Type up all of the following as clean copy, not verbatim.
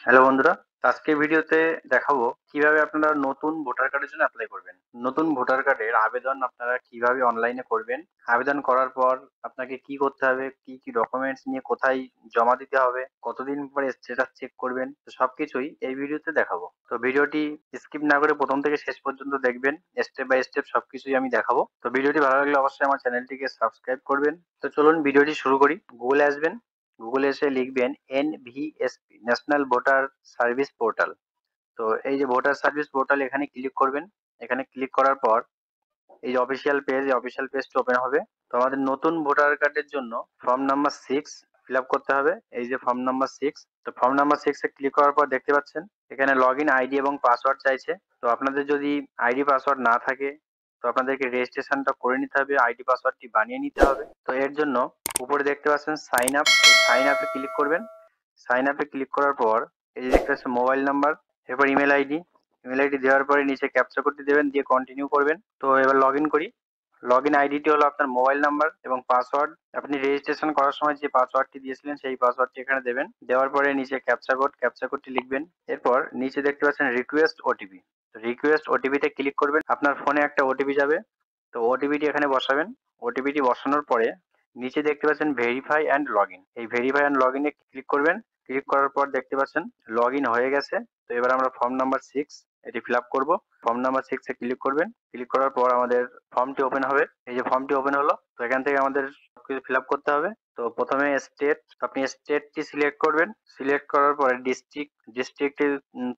Hello বন্ধুরা, তো আজকের ভিডিওতে দেখাবো কিভাবে আপনারা নতুন ভোটার কার্ডের জন্য অ্যাপ্লাই করবেন। নতুন ভোটার কার্ডের আবেদন আপনারা কিভাবে অনলাইনে করবেন, আবেদন করার পর আপনাকে কি করতে হবে, কি কি ডকুমেন্টস নিয়ে কোথায় জমা দিতে হবে, কতদিন পরে স্ট্যাটাস চেক করবেন, তো সবকিছুই এই ভিডিওতে দেখাবো। তো ভিডিওটি স্কিপ না করে প্রথম থেকে শেষ পর্যন্ত দেখবেন, স্টেপ বাই স্টেপ সবকিছুই আমি দেখাবো। তো ভিডিওটি ভালো লাগলে অবশ্যই আমার চ্যানেলটিকে সাবস্ক্রাইব করবেন। তো চলুন ভিডিওটি শুরু করি। গুগলে আসবেন, গুগলে এসে লিখবেন NVSP, national voter service portal. তো এই যে ভোটার সার্ভিস পোর্টাল, এখানে ক্লিক করবেন। এখানে ক্লিক করার পর এই যে অফিসিয়াল পেজটা ওপেন হবে। তো আমাদের নতুন ভোটার কার্ডের জন্য ফর্ম নাম্বার 6 ফিল আপ করতে হবে। এই যে ফর্ম নাম্বার 6, তো ফর্ম নাম্বার 6 এ ক্লিক করার পর দেখতে পাচ্ছেন এখানে লগ ইন আইডি এবং পাসওয়ার্ড চাইছে। তো আপনাদের যদি আইডি পাসওয়ার্ড না থাকে, তো আপনাদেরকে রেজিস্ট্রেশনটা করে নিতে হবে, আইডি পাসওয়ার্ডটি বানিয়ে নিতে হবে। তো এর জন্য উপরে দেখতে পাচ্ছেন সাইন আপ, এই সাইন আপে ক্লিক করবেন। সাইন আপে ক্লিক করার পর এই যে দেখতে পাচ্ছেন মোবাইল নাম্বার, এরপর ইমেল আইডি দেওয়ার পরে নিচে ক্যাপচা কোডটি দেবেন, দিয়ে কন্টিনিউ করবেন। তো এবার লগ ইন করি। লগ ইন আইডিটি হলো আপনার মোবাইল নাম্বার এবং পাসওয়ার্ড। আপনি রেজিস্ট্রেশন করার সময় যে পাসওয়ার্ডটি দিয়েছিলেন সেই পাসওয়ার্ডটি এখানে দেবেন। দেওয়ার পরে নিচে ক্যাপচা কোডটি লিখবেন। এরপর নিচে দেখতে পাচ্ছেন রিকোয়েস্ট ওটিপি। তো রিকোয়েস্ট ওটিপিতে ক্লিক করবেন। আপনার ফোনে একটা ওটিপি যাবে, তো ওটিপিটি এখানে বসাবেন। ওটিপিটি বসানোর পরে নিচে দেখতে পাচ্ছেন ভেরিফাই অ্যান্ড লগ ইন, এই ভেরিফাই অ্যান্ড লগ ইনে ক্লিক করবেন। ক্লিক করার পর দেখতে পাচ্ছেন লগ ইন হয়ে গেছে। তো এবার আমরা ফর্ম নাম্বার 6 এটি ফিল আপ করবো। ফর্ম নাম্বার 6 এ ক্লিক করবেন। ক্লিক করার পর আমাদের ফর্মটি ওপেন হবে। এই যে ফর্মটি ওপেন হলো, তো এখান থেকে আমাদের সবকিছু ফিল আপ করতে হবে। তো প্রথমে স্টেট, আপনি স্টেটটি সিলেক্ট করবেন। সিলেক্ট করার পরে ডিস্ট্রিক্টটি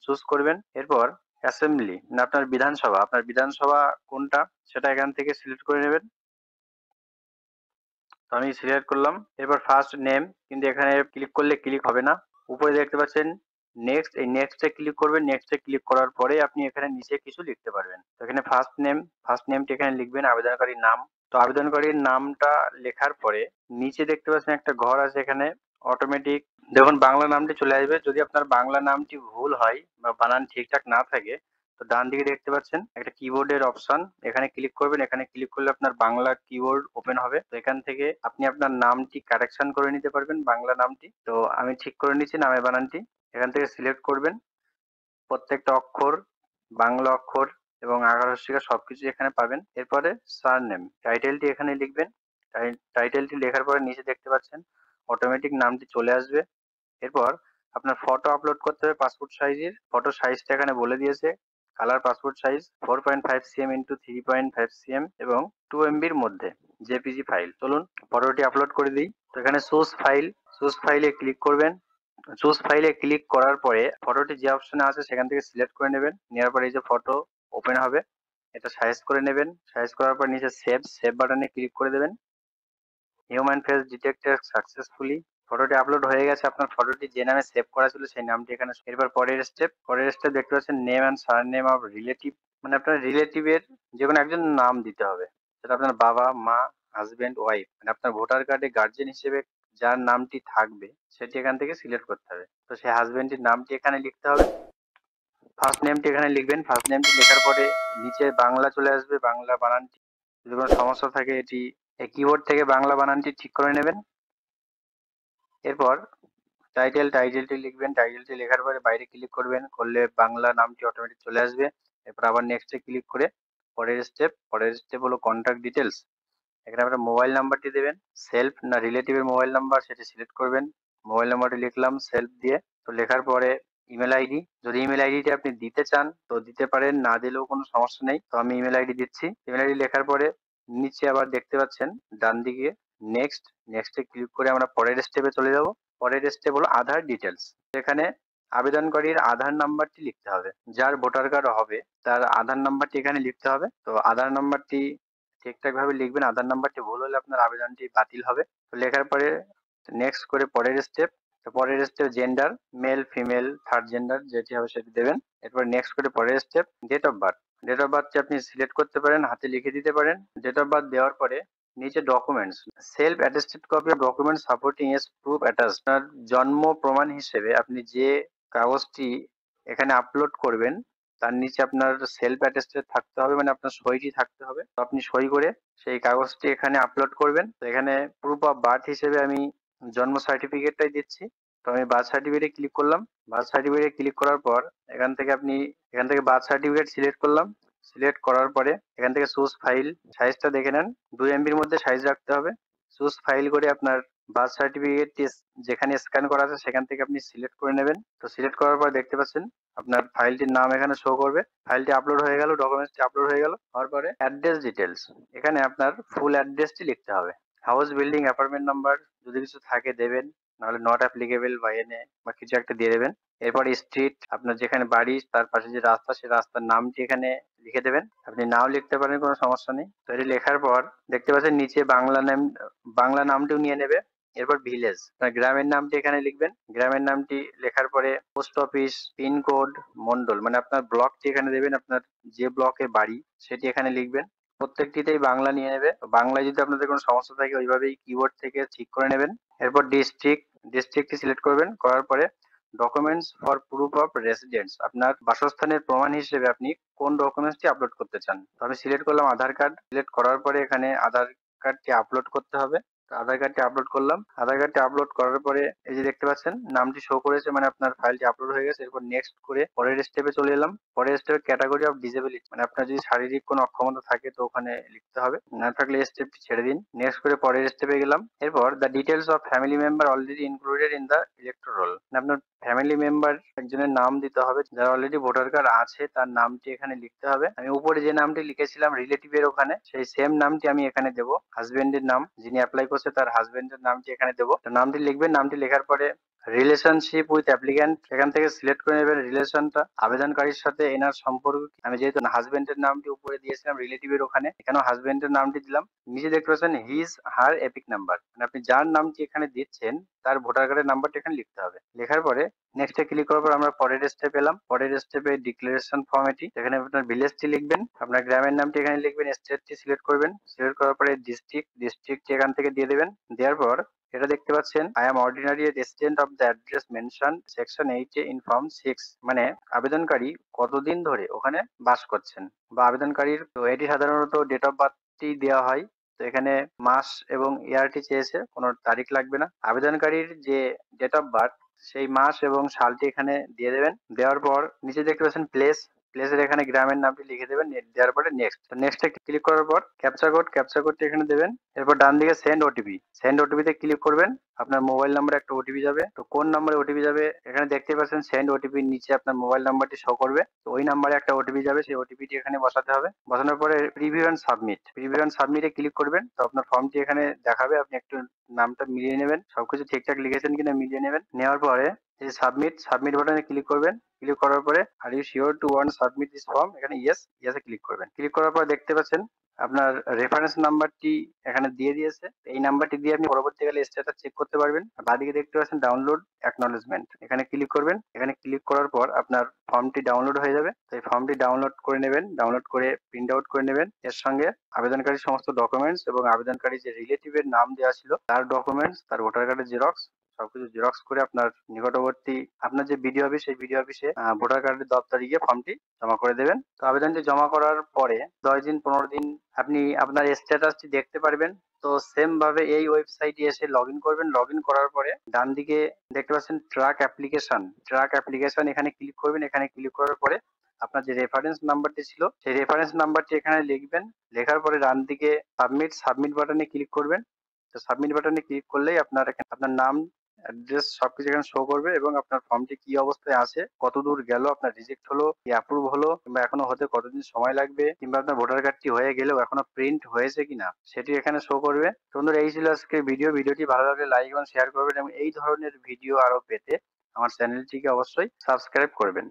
চুজ করবেন। এরপর অ্যাসেম্বলি, মানে আপনার বিধানসভা কোনটা সেটা এখান থেকে সিলেক্ট করে নেবেন। তো আমি সিলেক্ট করলাম। এরপর ফার্স্ট নেম, কিন্তু এখানে ক্লিক করলে ক্লিক হবে না। উপরে দেখতে পাচ্ছেন নেক্সট, এই নেক্সট এ ক্লিক করবেন। নেক্সট এ ক্লিক করার পরে আপনি এখানে নিচে কিছু লিখতে পারবেন। তো এখানে ফার্স্ট নেমটি এখানে লিখবেন, আবেদনকারীর নাম। তো আবেদনকারীর নামটা লেখার পরে নিচে দেখতে পাচ্ছেন একটা ঘর আছে, এখানে অটোমেটিক দেখুন বাংলা নামটি চলে আসবে। যদি আপনার বাংলা নামটি ভুল হয় বা বানান ঠিকঠাক না থাকে, তো ডান দিকে দেখতে পাচ্ছেন একটা কিবোর্ডের অপশন, এখানে ক্লিক করবেন। এখানে ক্লিক করলে আপনার বাংলা কিবোর্ড ওপেন হবে। তো এখান থেকে আপনি আপনার নামটি কারেকশন করে নিতে পারবেন, বাংলা নামটি। তো আমি ঠিক করে নিচ্ছি নামের বানানটি। এখান থেকে সিলেক্ট করবেন প্রত্যেকটা অক্ষর, বাংলা অক্ষর এবং আকার হস্যিকা সবকিছু এখানে পাবেন। এরপরে সারনেম, টাইটেলটি এখানে লিখবেন। টাইটেলটি লেখার পরে নিচে দেখতে পাচ্ছেন অটোমেটিক নামটি চলে আসবে। এরপর আপনার ফটো আপলোড করতে হবে পাসপোর্ট সাইজের। ফটো সাইজটা এখানে বলে দিয়েছে, colour passport size 4.5 cm into 3.5 cm এবং 2 MB এর মধ্যে জেপিজি ফাইল। চলুন ফটোটি আপলোড করে দিই। তো এখানে চুজ ফাইলে ক্লিক করবেন। চুজ ফাইলে ক্লিক করার পরে ফটোটি যে অপশনে আছে সেখান থেকে সিলেক্ট করে নেবেন। নেওয়ার পরে এই যে ফটো ওপেন হবে, এটা সাইজ করে নেবেন। সাইজ করার পর নিচে সেভ বাটনে ক্লিক করে দেবেন। Human face detected successfully. ফটোটি আপলোড হয়ে গেছে। আপনার ফটোটি যে নামে সেভ করা ছিল সেই নামটি এখানে। এরপর পরের স্টেপ দেখতে পাচ্ছেন name and surname of relative, মানে আপনার রিলেটিভের যে কোনো একজন নাম দিতে হবে। সেটা আপনার বাবা, মা, হাজবেন্ড, ওয়াইফ, মানে আপনার ভোটার কার্ডে গার্জিয়ান হিসেবে যার নামটি থাকবে সেটি এখান থেকে সিলেক্ট করতে হবে। তো সেই হাজবেন্ডের নামটি এখানে লিখতে হবে। ফার্স্ট নেমটি এখানে লিখবেন। ফার্স্ট নেমটি লেখার পরে নিচে বাংলা চলে আসবে, বাংলা বানানটি যদি কোনো সমস্যা থাকে এটি এই কিবোর্ড থেকে বাংলা বানানটি ঠিক করে নেবেন। এরপর টাইটেলটি লিখবেন। টাইটেলটি লেখার পরে বাইরে ক্লিক করবেন, করলে বাংলা নামটি অটোমেটিক চলে আসবে। এরপর আবার নেক্সট এ ক্লিক করে পরের স্টেপ হলো কন্টাক্ট ডিটেলস। এখানে আপনার মোবাইল নাম্বারটি দেবেন। সেলফ না রিলেটিভের মোবাইল নাম্বার সেটি সিলেক্ট করবেন। মোবাইল নাম্বারটি লিখলাম সেলফ দিয়ে। তো লেখার পরে ইমেল আইডি, যদি ইমেল আইডিটি আপনি দিতে চান তো দিতে পারেন, না দিলেও কোনো সমস্যা নেই। তো আমি ইমেল আইডি দিচ্ছি। ইমেল আইডি লেখার পরে নিচে আবার দেখতে পাচ্ছেন ডান দিকে নেক্সটে ক্লিক করে আমরা পরের স্টেপে চলে যাব। পরের স্টেপ হলো আধার ডিটেলস। এখানে আবেদনকারীর আধার নাম্বারটি লিখতে হবে। যার ভোটার কার্ড হবে তার আধার নাম্বারটি এখানে লিখতে হবে। তো আধার নাম্বারটি ঠিকঠাক ভাবে লিখবেন। আধার নাম্বারটি ভুল হলে আপনার আবেদনটি বাতিল হবে। তো লেখার পরে নেক্সট করে পরের step gender, male female third gender যেটি হবে সেটি দেবেন। এরপর নেক্সট করে পরের স্টেপ ডেট অফ বার্থটি আপনি সিলেক্ট করতে পারেন, হাতে লিখে দিতে পারেন। ডেট অফ বার্থ দেওয়ার পরে নিচে documents, self attested copy of document supporting S proof attach, আপনার জন্ম প্রমাণ হিসেবে আপনি যে কাগজটি এখানে আপলোড করবেন তার নিচে আপনার সেলফ অ্যাটেস্টেড থাকতে হবে, মানে আপনার সইটি থাকতে হবে। তো আপনি সই করে সেই কাগজটি এখানে আপলোড করবেন। তো এখানে প্রুফ অফ বার্থ হিসেবে আমি জন্ম সার্টিফিকেটটাই দিচ্ছি। তো আমি বার্থ সার্টিফিকেটে ক্লিক করলাম। বার্থ সার্টিফিকেটে ক্লিক করার পর এখান থেকে বার্থ সার্টিফিকেট সিলেক্ট করলাম। সিলেক্ট করার পরে এখান থেকে চুজ ফাইল, সাইজটা দেখে নেন, 2 এমবির মধ্যে সাইজ রাখতে হবে। চুজ ফাইল করে আপনার বার্থ সার্টিফিকেট যেখানে স্ক্যান করা আছে সেখান থেকে আপনি সিলেক্ট করে নেবেন। তো সিলেক্ট করার পর দেখতে পাচ্ছেন আপনার ফাইলটির নাম এখানে শো করবে। ফাইলটি আপলোড হয়ে গেল, ডকুমেন্টসটি আপলোড হয়ে গেল। হওয়ার পরে অ্যাড্রেস ডিটেলস, এখানে আপনার ফুল অ্যাড্রেসটি লিখতে হবে। হাউস, বিল্ডিং, অ্যাপার্টমেন্ট নাম্বার যদি কিছু থাকে দেবেন, নাহলে নট অ্যাপ্লিকেবল বা এনএ বা কিছু একটা দিয়ে দেবেন। এরপরে স্ট্রিট, আপনার যেখানে বাড়ি তার পাশে যে রাস্তা, সেই রাস্তার নামটি এখানে লিখে দেবেন। আপনি নাও লিখতে পারেন, কোনো সমস্যা নেই। তো এটি লেখার পর দেখতে পাচ্ছেন নিচে বাংলা নামটিও নিয়ে নেবে। এরপর ভিলেজ, আপনার গ্রামের নামটি এখানে লিখবেন। গ্রামের নামটি লেখার পরে পোস্ট অফিস, পিনকোড, মন্ডল মানে আপনার ব্লকটি এখানে দেবেন। আপনার যে ব্লকে বাড়ি সেটি এখানে লিখবেন। প্রত্যেকটিতেই বাংলা নিয়ে নেবে। বাংলায় যদি আপনাদের কোনো সমস্যা থাকে ওইভাবেই কিবোর্ড থেকে ঠিক করে নেবেন। এরপর ডিস্ট্রিক্টটি সিলেক্ট করবেন। করার পরে documents for proof of residence, আপনার বাসস্থানের প্রমাণ হিসেবে আপনি কোন ডকুমেন্টসটি আপলোড করতে চান। তো আমি সিলেক্ট করলাম আধার কার্ড। সিলেক্ট করার পরে এখানে আধার কার্ডটি আপলোড করতে হবে। তো আধার কার্ডটি আপলোড করলাম। আধার কার্ডটি আপলোড করার পরে এই যে দেখতে পাচ্ছেন নামটি শো করেছে, মানে আপনার ফাইলটি আপলোড হয়ে গেছে। এরপর নেক্সট করে পরের স্টেপে চলে এলাম। পরের স্টেপে ক্যাটাগরি অফ ডিসেবিলিটি, মানে আপনার যদি শারীরিক কোনো অক্ষমতা থাকে তো ওখানে লিখতে হবে, না থাকলে স্টেপটি ছেড়ে দিন। নেক্সট করে পরের স্টেপে গেলাম। এরপর the details of family member already included in the elector roll, আপনার ফ্যামিলি মেম্বার একজনের নাম দিতে হবে, যার অলরেডি ভোটার কার্ড আছে তার নামটি এখানে লিখতে হবে। আমি উপরে যে নামটি লিখেছিলাম রিলেটিভের ওখানে, সেই সেম নামটি আমি এখানে দেবো। হাজবেন্ডের নাম, যিনি অ্যাপ্লাই করছে তার হাজবেন্ডের নামটি এখানে দেবো। তো নামটি লিখবেন। নামটি লেখার পরে রিলেশনশিপ উইথ অ্যাপ্লিক্যান্ট, সেখান থেকে সিলেক্ট করে নেবেন রিলেশনটা, আবেদনকারীর সাথে এনার সম্পর্ক কি। আমি যেহেতু হাজবেন্ডের নামটি উপরে দিয়েছিলাম রিলেটিভের ওখানে, এখানেও হাজবেন্ডের নামটি দিলাম। নিচে দেখতে পাচ্ছেন হিজ হার এপিক নাম্বার, মানে আপনি যার নামটি এখানে দিচ্ছেন তার ভোটার কার্ডের নাম্বারটা এখানে লিখতে হবে। লেখার পরে নেক্সটে ক্লিক করার পর আমরা পরের স্টেপ এলাম। পরের স্টেপে ডিক্লারেশন ফর্ম, এটি এখানে আপনার ভিলেজটি লিখবেন, আপনার গ্রামের নামটি এখানে লিখবেন, স্টেটটি সিলেক্ট করবেন। সিলেক্ট করার পরে ডিস্ট্রিক্ট এখান থেকে দিয়ে দেবেন। দেওয়ার পর এটা দেখতে পাচ্ছেন I am ordinary resident of the address mention section 8 A in form 6, মানে আবেদনকারী কতদিন ধরে ওখানে বাস করছেন বা আবেদনকারীর। তো এটি সাধারণত ডেট অফ বার্থটি দেওয়া হয়। তো এখানে মাস এবং ইয়ারটি চেয়েছে, কোনো তারিখ লাগবে না। আবেদনকারীর যে ডেট অফ বার্থ সেই মাস এবং সালটি এখানে দিয়ে দেবেন। দেওয়ার পর নিচে দেখতে পাচ্ছেন প্লেসের এখানে গ্রামের নামটি লিখে দেবেন। দেওয়ার পরে নেক্সটে ক্লিক করার পর ক্যাপচা কোডটি এখানে দেবেন। এরপর ডান দিকে সেন্ড ওটিপি তে ক্লিক করবেন। আপনার মোবাইল নাম্বারে একটা ওটিপি যাবে। তো কোন নাম্বারে ওটিপি যাবে এখানে দেখতে পাচ্ছেন, সেন্ড ওটিপির নিচে আপনার মোবাইল নাম্বারটি শো করবে। তো ওই নাম্বারে একটা ওটিপি যাবে, সেই ওটিপিটি এখানে বসাতে হবে। বসানোর পরে প্রিভিউ এন্ড সাবমিটে ক্লিক করবেন। তো আপনার ফর্মটি এখানে দেখাবে, আপনি একটু নামটা মিলিয়ে নেবেন, সবকিছু ঠিকঠাক লিখেছেন কিনা মিলিয়ে নেবেন। নেওয়ার পরে এই সাবমিট বাটনে ক্লিক করবেন। ক্লিক করার পরে are you sure to want submit this form, এখানে ইয়েসে ক্লিক করবেন। ক্লিক করার পর দেখতে পাচ্ছেন আপনার রেফারেন্স নাম্বারটি এখানে দিয়ে দিয়েছে। এই নাম্বারটি দিয়ে আপনি পরবর্তীকালে স্ট্যাটাস চেক করতে পারবেন। বাঁদিকে দেখতে পাচ্ছেন ডাউনলোড অ্যাকনলেজমেন্ট, এখানে ক্লিক করবেন। এখানে ক্লিক করার পর আপনার ফর্মটি ডাউনলোড হয়ে যাবে। তো এই ফর্মটি ডাউনলোড করে নেবেন, ডাউনলোড করে প্রিন্ট আউট করে নেবেন। এর সঙ্গে আবেদনকারীর সমস্ত ডকুমেন্টস এবং আবেদনকারী যে রিলেটিভের নাম দেওয়া ছিল তার ডকুমেন্টস, তার ভোটার কার্ডের জেরক্স সবকিছু জেরক্স করে আপনার নিকটবর্তী আপনার যে বিডিও অফিস, সেই বিডিও অফিসে ভোটার কার্ডের দপ্তরে গিয়ে ফর্মটি জমা করে দেবেন। তো আবেদনটি জমা করার পরে 10 দিন 15 দিন আপনি আপনার স্ট্যাটাসটি দেখতে পারবেন। তো সেম ভাবে এই ওয়েবসাইটে এসে লগ ইন করবেন। লগ ইন করার পরে ডান দিকে দেখতে পাচ্ছেন ট্র্যাক অ্যাপ্লিকেশন, এখানে ক্লিক করবেন। এখানে ক্লিক করার পরে আপনার যে রেফারেন্স নাম্বারটি ছিল সেই রেফারেন্স নাম্বারটি এখানে লিখবেন। লেখার পরে ডান দিকে সাবমিট বাটনে ক্লিক করবেন। তো সাবমিট বাটনে ক্লিক করলেই আপনার নাম, অ্যাড্রেস সবকিছু এখানে শো করবে এবং আপনার ফর্মটি কি অবস্থায় আছে, কতদূর গেল, আপনার রিজেক্ট হলো কি অ্যাপ্রুভ হলো, কিংবা এখনো হতে কতদিন সময় লাগবে, কিংবা আপনার ভোটার কার্ডটি হয়ে গেলেও এখনো প্রিন্ট হয়েছে কিনা সেটি এখানে শো করবে। তো বন্ধুরা, এই ছিল আজকের ভিডিওটি ভালো লাগলে লাইক এবং শেয়ার করবেন এবং এই ধরনের ভিডিও আরো পেতে আমার চ্যানেলটিকে অবশ্যই সাবস্ক্রাইব করবেন।